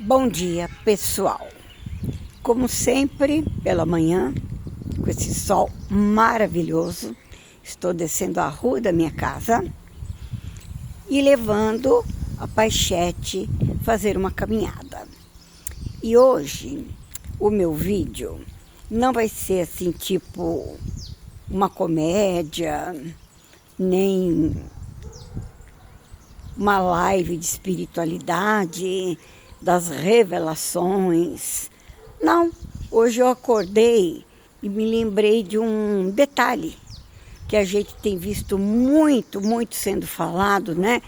Bom dia, pessoal. Como sempre, pela manhã, com esse sol maravilhoso, estou descendo a rua da minha casa e levando a Paixete fazer uma caminhada. E hoje, o meu vídeo não vai ser assim, tipo uma comédia, nem uma live de espiritualidade, das revelações. Não, hoje eu acordei e me lembrei de um detalhe que a gente tem visto muito sendo falado, né?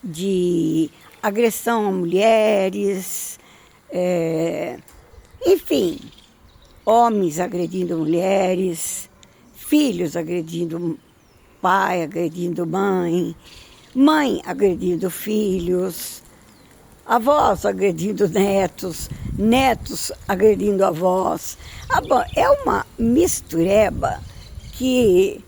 De agressão a mulheres, enfim, homens agredindo mulheres, filhos agredindo pai, agredindo mãe, mãe agredindo filhos, avós agredindo netos, netos agredindo avós. É uma mistureba que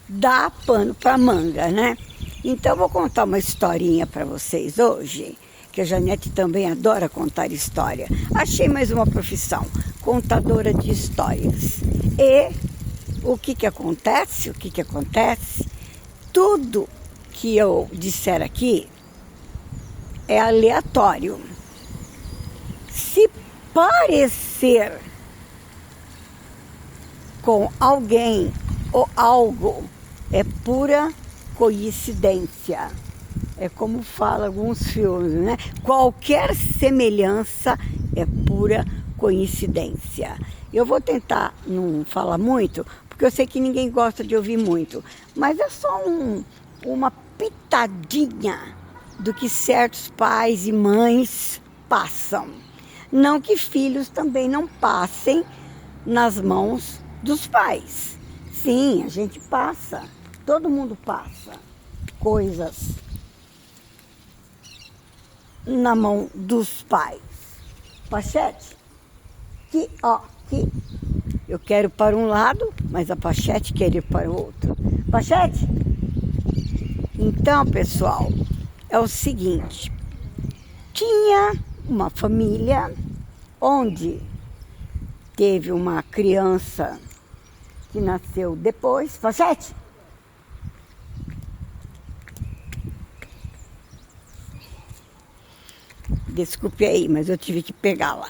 dá pano para manga, né? Então vou contar uma historinha para vocês hoje, que a Janete também adora contar história. Achei mais uma profissão, contadora de histórias. E o que acontece? Tudo que eu disser aqui é aleatório. Se parecer com alguém ou algo, é pura coincidência. É como fala alguns filmes, né? Qualquer semelhança é pura coincidência. Eu vou tentar não falar muito, porque eu sei que ninguém gosta de ouvir muito, mas é só uma pitadinha do que certos pais e mães passam. Não que filhos também não passem nas mãos dos pais. Sim, a gente passa, todo mundo passa coisas na mão dos pais. Paixete, que eu quero para um lado, mas a Paixete quer ir para o outro. Paixete? Então, pessoal, é o seguinte, tinha uma família onde teve uma criança que nasceu depois. Paixete? Desculpe aí, mas eu tive que pegá-la.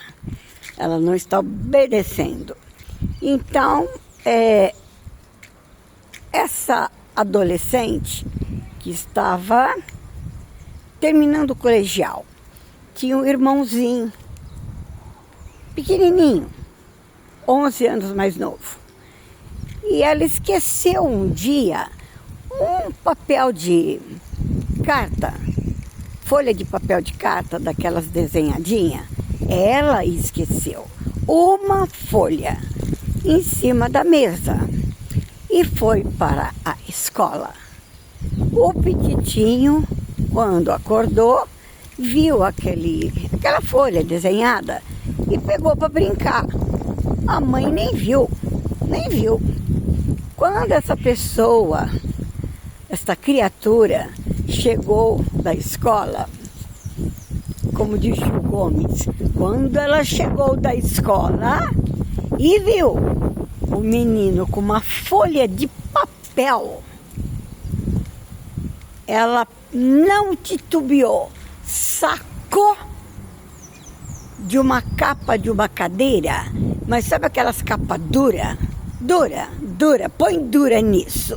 Ela não está obedecendo. Então, essa adolescente que estava terminando o colegial, tinha um irmãozinho, pequenininho, 11 anos mais novo. E ela esqueceu um dia um papel de carta, folha de papel de carta, daquelas desenhadinhas. Ela esqueceu uma folha em cima da mesa e foi para a escola. O petitinho, quando acordou, viu aquela folha desenhada e pegou para brincar. A mãe nem viu. Quando essa criatura chegou da escola, como diz Gil Gomes, quando ela chegou da escola e viu o menino com uma folha de papel, ela não titubeou, sacou de uma capa de uma cadeira, mas sabe aquelas capas duras? Dura, põe dura nisso,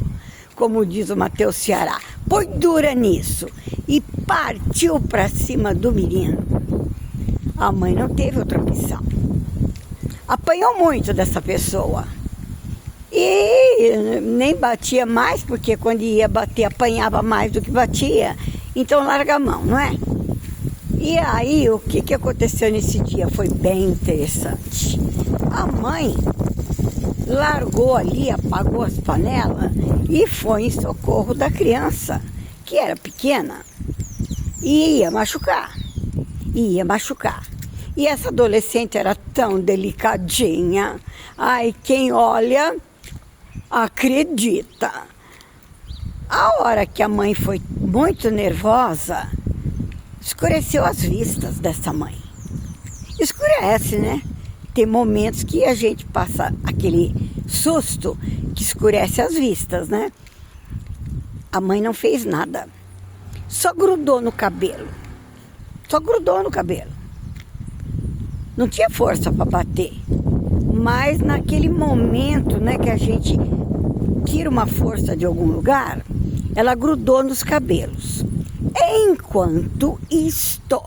como diz o Matheus Ceará, põe dura nisso, e partiu para cima do menino. A mãe não teve outra opção, apanhou muito dessa pessoa, e nem batia mais, porque quando ia bater apanhava mais do que batia, então larga a mão, não é? E aí o que aconteceu nesse dia foi bem interessante. A mãe largou ali, apagou as panelas e foi em socorro da criança, que era pequena, e ia machucar. E essa adolescente era tão delicadinha. Ai, quem olha acredita. A hora que a mãe foi muito nervosa, escureceu as vistas dessa mãe. Escurece, né? Tem momentos que a gente passa aquele susto que escurece as vistas, né? A mãe não fez nada. Só grudou no cabelo. Só grudou no cabelo. Não tinha força para bater. Mas naquele momento, né, que a gente tira uma força de algum lugar, ela grudou nos cabelos. Enquanto isto,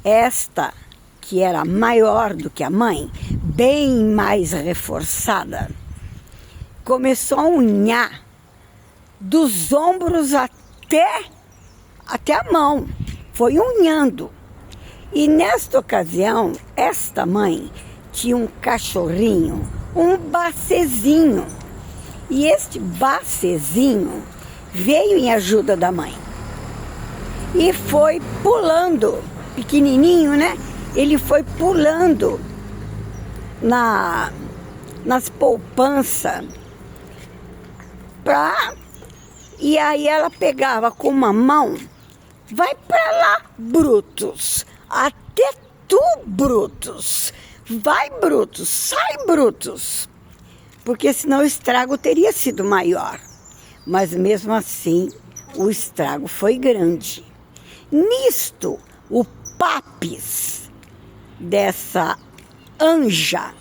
esta, que era maior do que a mãe, bem mais reforçada, começou a unhar dos ombros até a mão. Foi unhando. E nesta ocasião, esta mãe tinha um cachorrinho, um bacezinho. E este bacezinho veio em ajuda da mãe. E foi pulando, pequenininho, né? Ele foi pulando nas poupanças. E aí ela pegava com uma mão, vai pra lá, Brutus, até tu, Brutus, vai, Brutus, sai, Brutus, porque senão o estrago teria sido maior, mas mesmo assim o estrago foi grande. Nisto, o papis dessa anja,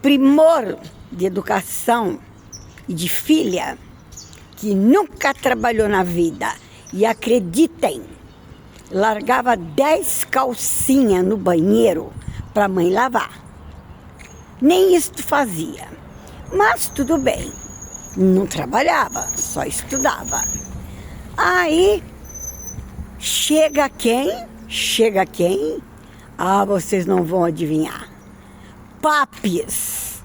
primor de educação e de filha, que nunca trabalhou na vida, e acreditem, largava 10 calcinhas no banheiro para a mãe lavar. Nem isto fazia, mas tudo bem, não trabalhava, só estudava. Aí, chega quem? Chega quem? Ah, vocês não vão adivinhar. Papis,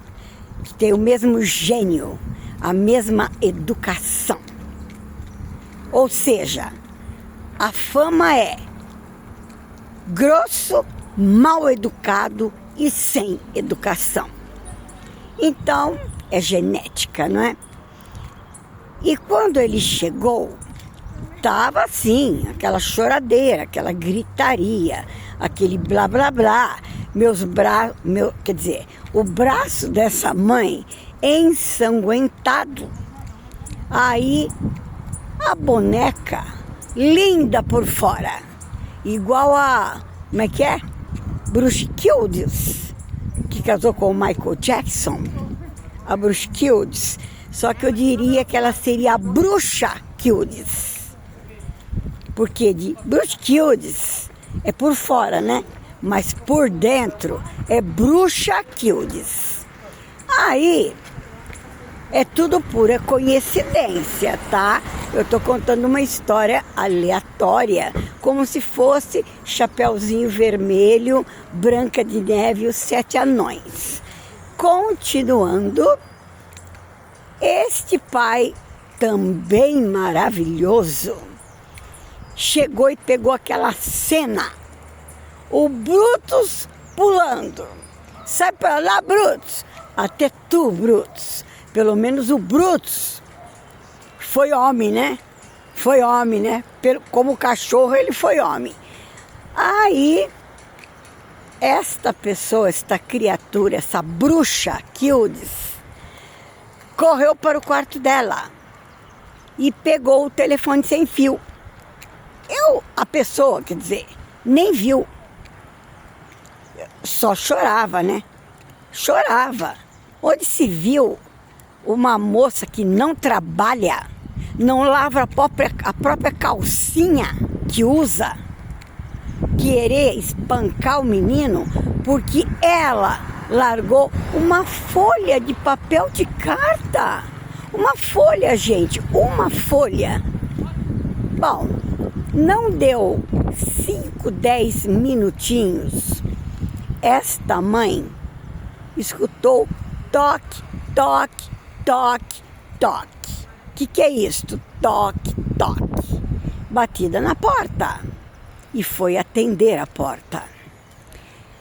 que tem o mesmo gênio, a mesma educação. Ou seja, a fama é grosso, mal educado e sem educação. Então, é genética, não é? E quando ele chegou, tava assim, aquela choradeira, aquela gritaria, aquele blá blá blá. O braço dessa mãe ensanguentado. Aí a boneca, linda por fora, igual a, como é que é? Bruce que casou com o Michael Jackson, a Bruce Kildes, só que eu diria que ela seria a bruxa Kildes, porque de Bruce Kildes é por fora, né? Mas por dentro é bruxa Kildes. Aí é tudo pura coincidência, tá? Eu tô contando uma história aleatória, como se fosse Chapeuzinho Vermelho, Branca de Neve e os 7 Anões. Continuando, este pai, também maravilhoso, chegou e pegou aquela cena, o Brutus pulando. Sai pra lá, Brutus! Até tu, Brutus! Pelo menos o Brutus foi homem, né? Foi homem, né? Como cachorro, ele foi homem. Aí, esta pessoa, esta criatura, essa bruxa Kildes, correu para o quarto dela e pegou o telefone sem fio. A pessoa, quer dizer, nem viu. Só chorava, né? Chorava. Onde se viu uma moça que não trabalha, não lava a própria calcinha que usa, querer espancar o menino porque ela largou uma folha de papel de carta. Uma folha, gente, uma folha. Bom, não deu 5, 10 minutinhos, esta mãe escutou toque, toque, toque, toque. O que é isto? Toque, toque. Batida na porta. E foi atender a porta.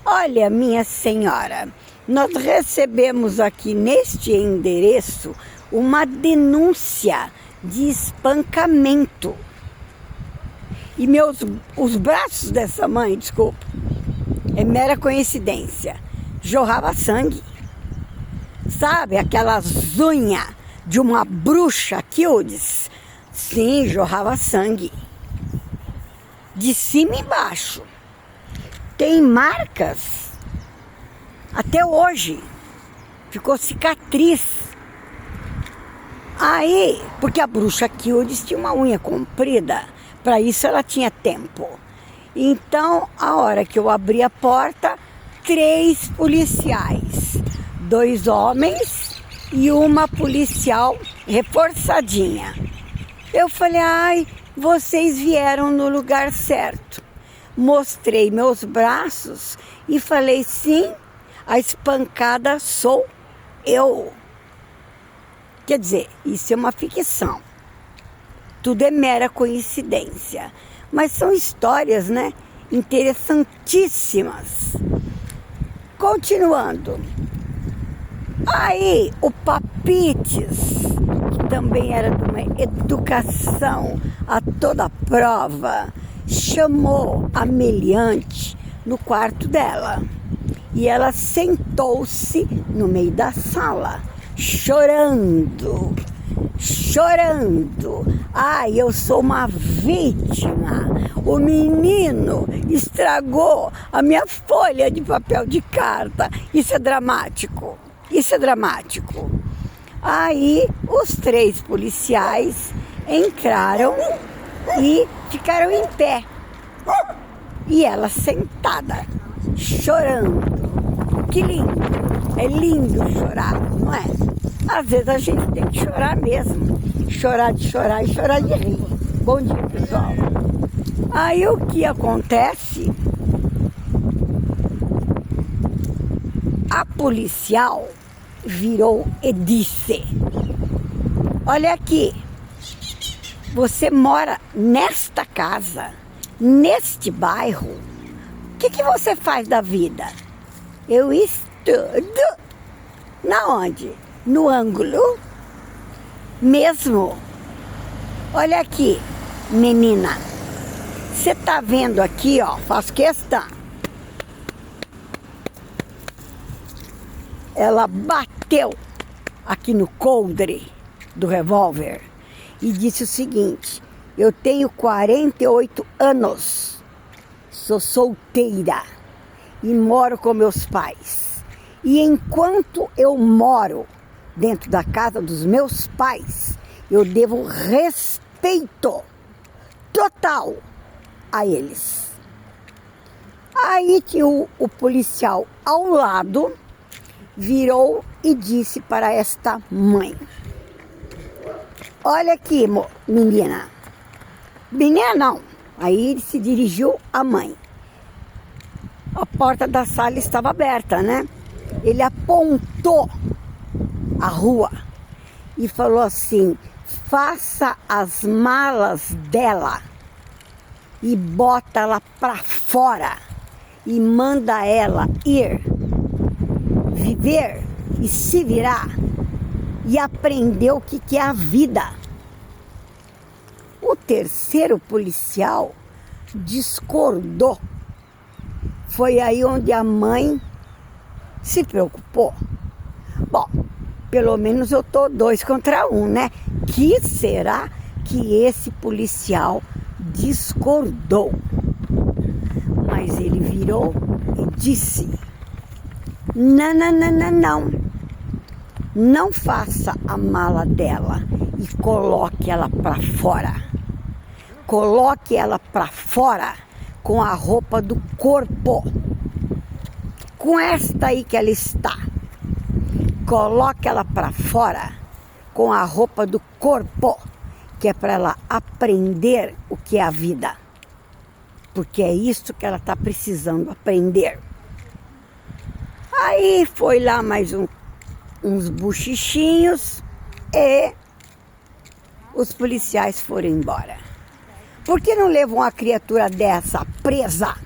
Olha, minha senhora, nós recebemos aqui neste endereço uma denúncia de espancamento. E os braços dessa mãe, desculpa, é mera coincidência, jorrava sangue. Sabe, aquelas unhas de uma bruxa Kildes? Sim, jorrava sangue. De cima e embaixo. Tem marcas até hoje. Ficou cicatriz. Aí, porque a bruxa Kildes tinha uma unha comprida, para isso ela tinha tempo. Então, a hora que eu abri a porta, 3 policiais, 2 homens e uma policial reforçadinha. Eu falei, ai, vocês vieram no lugar certo. Mostrei meus braços e falei, sim, a espancada sou eu. Quer dizer, isso é uma ficção. Tudo é mera coincidência. Mas são histórias, né, interessantíssimas. Continuando. Aí, o Papites, que também era de uma educação a toda prova, chamou a meliante no quarto dela. E ela sentou-se no meio da sala, chorando. Ai, eu sou uma vítima. O menino estragou a minha folha de papel de carta. Isso é dramático. Aí os 3 policiais entraram e ficaram em pé. E ela sentada, chorando. Que lindo. É lindo chorar, não é? Às vezes a gente tem que chorar mesmo. Chorar de chorar e chorar de rir. Bom dia, pessoal. Aí o que acontece? A policial virou e disse: olha aqui, você mora nesta casa, neste bairro, o que você faz da vida? Eu estudo. Na onde? No ângulo mesmo. Olha aqui, menina, você tá vendo aqui, ó, faço questão. Ela bateu aqui no coldre do revólver e disse o seguinte: eu tenho 48 anos, sou solteira e moro com meus pais. E enquanto eu moro dentro da casa dos meus pais, eu devo respeito total a eles. Aí tinha o policial ao lado, virou e disse para esta mãe: olha aqui, menina. Menina não. Aí ele se dirigiu à mãe. A porta da sala estava aberta, né? Ele apontou a rua e falou assim: faça as malas dela e bota ela para fora e manda ela ir viver e se virar e aprender o que é a vida. O terceiro policial discordou. Foi aí onde a mãe se preocupou. Bom, pelo menos eu tô 2 contra 1, né? Que será que esse policial discordou? Mas ele virou e disse: não. Não faça a mala dela e coloque ela para fora. Coloque ela para fora com a roupa do corpo. Com esta aí que ela está. Coloque ela para fora com a roupa do corpo, que é para ela aprender o que é a vida. Porque é isso que ela está precisando aprender. Aí foi lá mais uns buchichinhos e os policiais foram embora. Por que não levam a criatura dessa presa?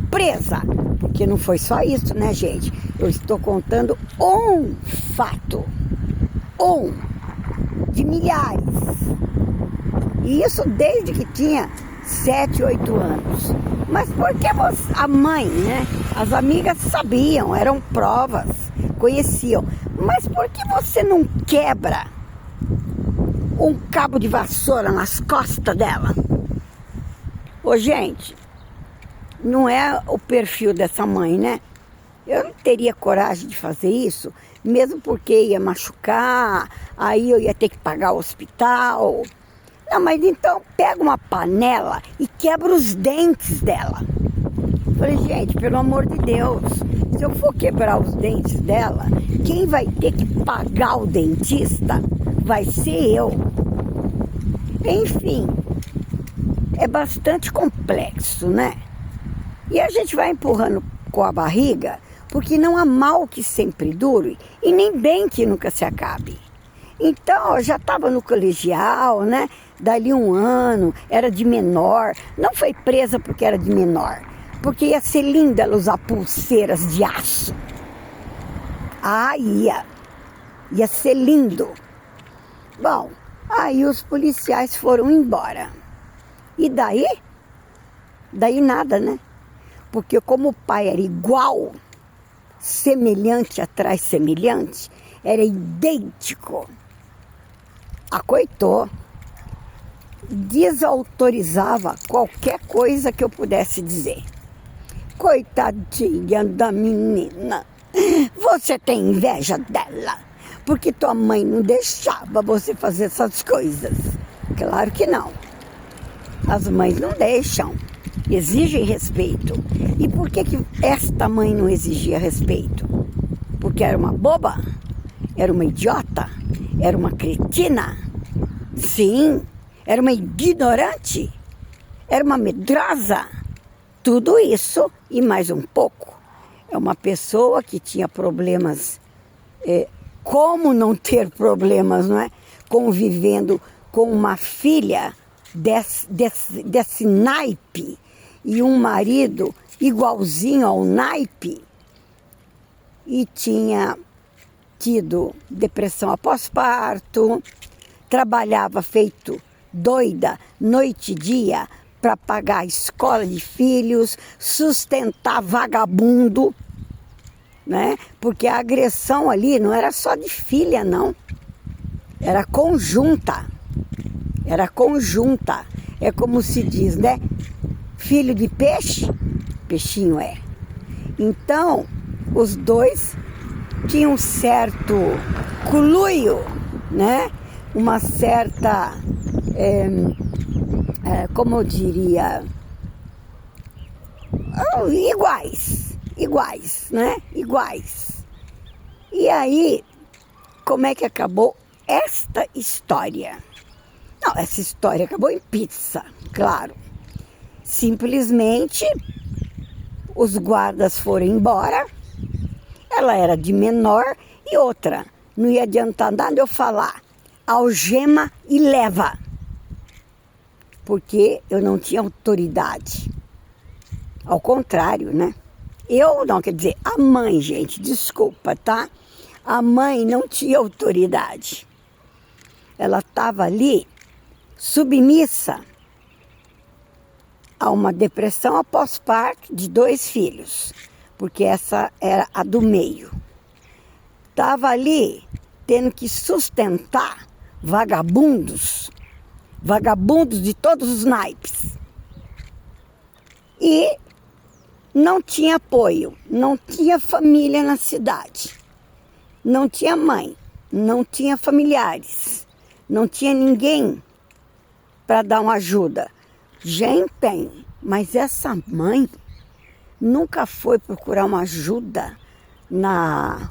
Presa! Porque não foi só isso, né, gente? Eu estou contando um fato. Um de milhares. E isso desde que tinha 7, 8 anos. Mas por que a mãe, né? As amigas sabiam, eram provas, conheciam. Mas por que você não quebra um cabo de vassoura nas costas dela? Ô, gente, não é o perfil dessa mãe, né? Eu não teria coragem de fazer isso, mesmo porque ia machucar, aí eu ia ter que pagar o hospital. Não, mas então pega uma panela e quebra os dentes dela. Falei, gente, pelo amor de Deus, se eu for quebrar os dentes dela, quem vai ter que pagar o dentista vai ser eu. Enfim, é bastante complexo, né? E a gente vai empurrando com a barriga, porque não há mal que sempre dure e nem bem que nunca se acabe. Então, eu já estava no colegial, né? Dali um ano, era de menor. Não foi presa porque era de menor, porque ia ser linda ela usar pulseiras de aço. Ah, ia ser lindo. Bom, aí os policiais foram embora. E daí? Daí nada, né? Porque como o pai era igual, semelhante atrás semelhante, era idêntico, acoitou, desautorizava qualquer coisa que eu pudesse dizer. Coitadinha da menina, você tem inveja dela, porque tua mãe não deixava você fazer essas coisas. Claro que não. As mães não deixam, exigem respeito. E por que esta mãe não exigia respeito? Porque era uma boba? Era uma idiota? Era uma cretina? Sim, era uma ignorante? Era uma medrosa? Tudo isso e mais um pouco. É uma pessoa que tinha problemas, como não ter problemas, não é? Convivendo com uma filha desse naipe e um marido igualzinho ao naipe, e tinha tido depressão após parto, trabalhava feito doida noite e dia para pagar a escola de filhos, sustentar vagabundo, né? Porque a agressão ali não era só de filha, não. Era conjunta. Era conjunta. É como se diz, né? Filho de peixe, peixinho é. Então, os dois tinham um certo conluio, né? Uma certa, como eu diria, iguais, né? Iguais. E aí, como é que acabou esta história? Não, essa história acabou em pizza, claro. Simplesmente, os guardas foram embora, ela era de menor e outra. Não ia adiantar nada eu falar, algema e leva. Porque eu não tinha autoridade. Ao contrário, né? Eu não, quer dizer, a mãe, gente, desculpa, tá? A mãe não tinha autoridade. Ela estava ali, submissa a uma depressão após parto de 2 filhos, porque essa era a do meio. Estava ali tendo que sustentar vagabundos de todos os naipes. E não tinha apoio, não tinha família na cidade, não tinha mãe, não tinha familiares, não tinha ninguém para dar uma ajuda. Gente, tem, mas essa mãe nunca foi procurar uma ajuda na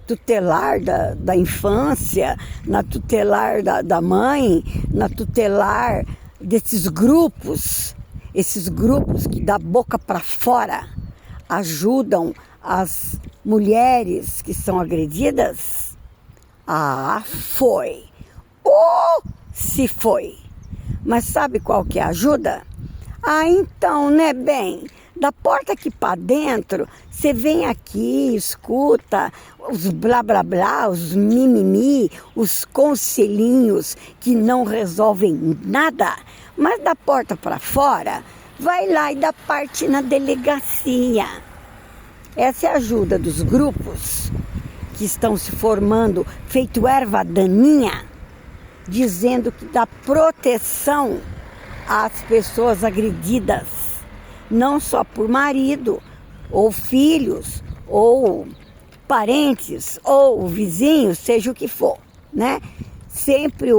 tutelar da infância, na tutelar da mãe, na tutelar desses grupos, esses grupos que da boca para fora ajudam as mulheres que são agredidas. Ah, foi. Ou se foi. Mas sabe qual que é a ajuda? Ah, então, né, bem, Da porta aqui para dentro, você vem aqui, escuta os blá blá blá, os mimimi, os conselhinhos que não resolvem nada. Mas da porta para fora, vai lá e dá parte na delegacia. Essa é a ajuda dos grupos que estão se formando, feito erva daninha, dizendo que dá proteção às pessoas agredidas, não só por marido, ou filhos, ou parentes, ou vizinhos, seja o que for, né? Sempre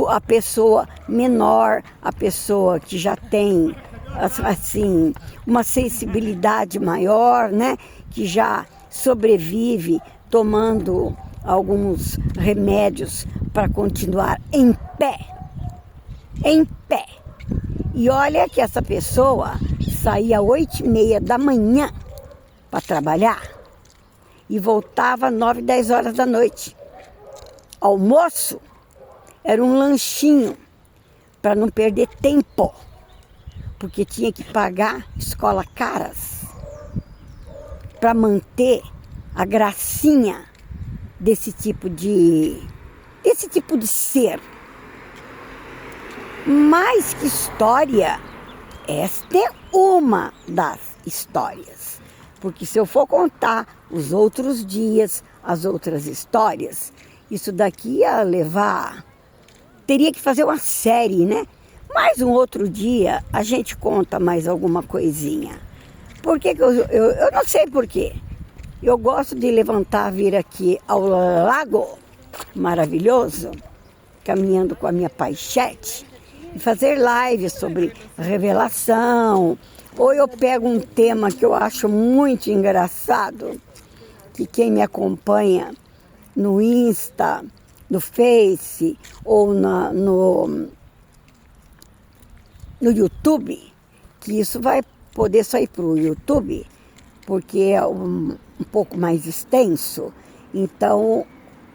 a pessoa menor, a pessoa que já tem, assim, uma sensibilidade maior, né? Que já sobrevive tomando alguns remédios para continuar em pé. Em pé. E olha que essa pessoa saía às 8h30 da manhã para trabalhar e voltava às 9, 10 horas da noite. Almoço era um lanchinho para não perder tempo, porque tinha que pagar escola caras para manter a gracinha desse tipo de ser. Mas que história! Esta é uma das histórias. Porque se eu for contar os outros dias, as outras histórias, isso daqui ia levar... Teria que fazer uma série, né? Mais um outro dia a gente conta mais alguma coisinha. Por que que eu não sei por quê. Eu gosto de levantar, vir aqui ao lago maravilhoso, caminhando com a minha paixete, e fazer lives sobre revelação. Ou eu pego um tema que eu acho muito engraçado, que quem me acompanha no Insta, no Face ou no YouTube, que isso vai poder sair para o YouTube, porque é um pouco mais extenso. Então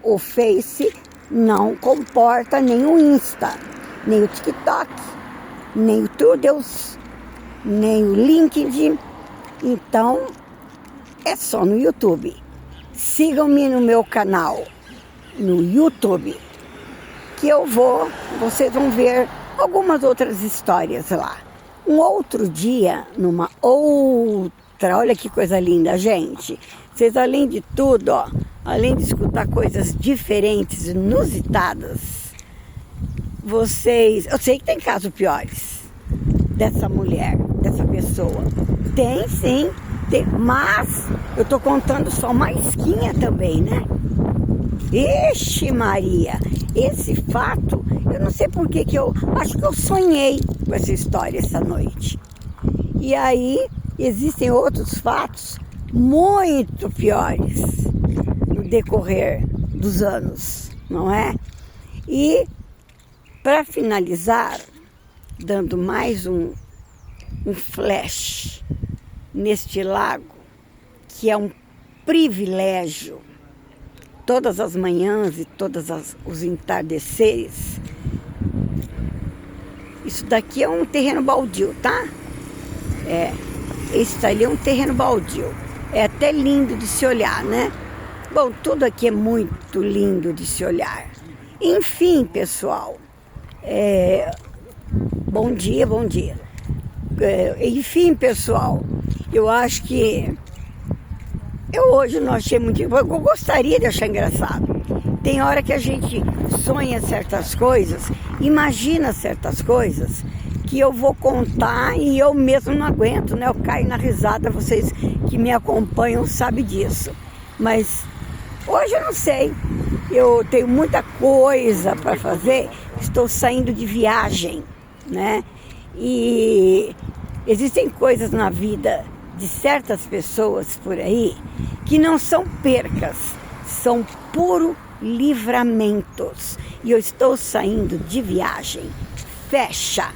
o Face não comporta nem o Insta, nem o TikTok, nem o Trudeus, nem o LinkedIn. Então é só no YouTube. Sigam-me no meu canal no YouTube, que vocês vão ver algumas outras histórias lá. Um outro dia, numa outra, olha que coisa linda, gente. Vocês, além de tudo, ó, além de escutar coisas diferentes, inusitadas, eu sei que tem casos piores dessa mulher, dessa pessoa. Tem sim, mas eu tô contando só uma esquinha também, né? Ixi Maria, esse fato, eu não sei por que eu acho que eu sonhei com essa história essa noite. E aí existem outros fatos muito piores no decorrer dos anos, não é? E para finalizar, dando mais um flash neste lago, que é um privilégio, todas as manhãs e todos os entardeceres. Isso daqui é um terreno baldio, tá? Esse ali é um terreno baldio. É até lindo de se olhar, né? Bom, tudo aqui é muito lindo de se olhar. Enfim, pessoal, bom dia, bom dia. Enfim, pessoal, eu acho que eu hoje não achei muito... Eu gostaria de achar engraçado. Tem hora que a gente sonha certas coisas, imagina certas coisas, que eu vou contar e eu mesmo não aguento, né? Eu caio na risada, vocês que me acompanham sabem disso. Mas hoje eu não sei. Eu tenho muita coisa para fazer, estou saindo de viagem, né? E existem coisas na vida de certas pessoas por aí que não são percas, são puro livramentos. E eu estou saindo de viagem. Fecha!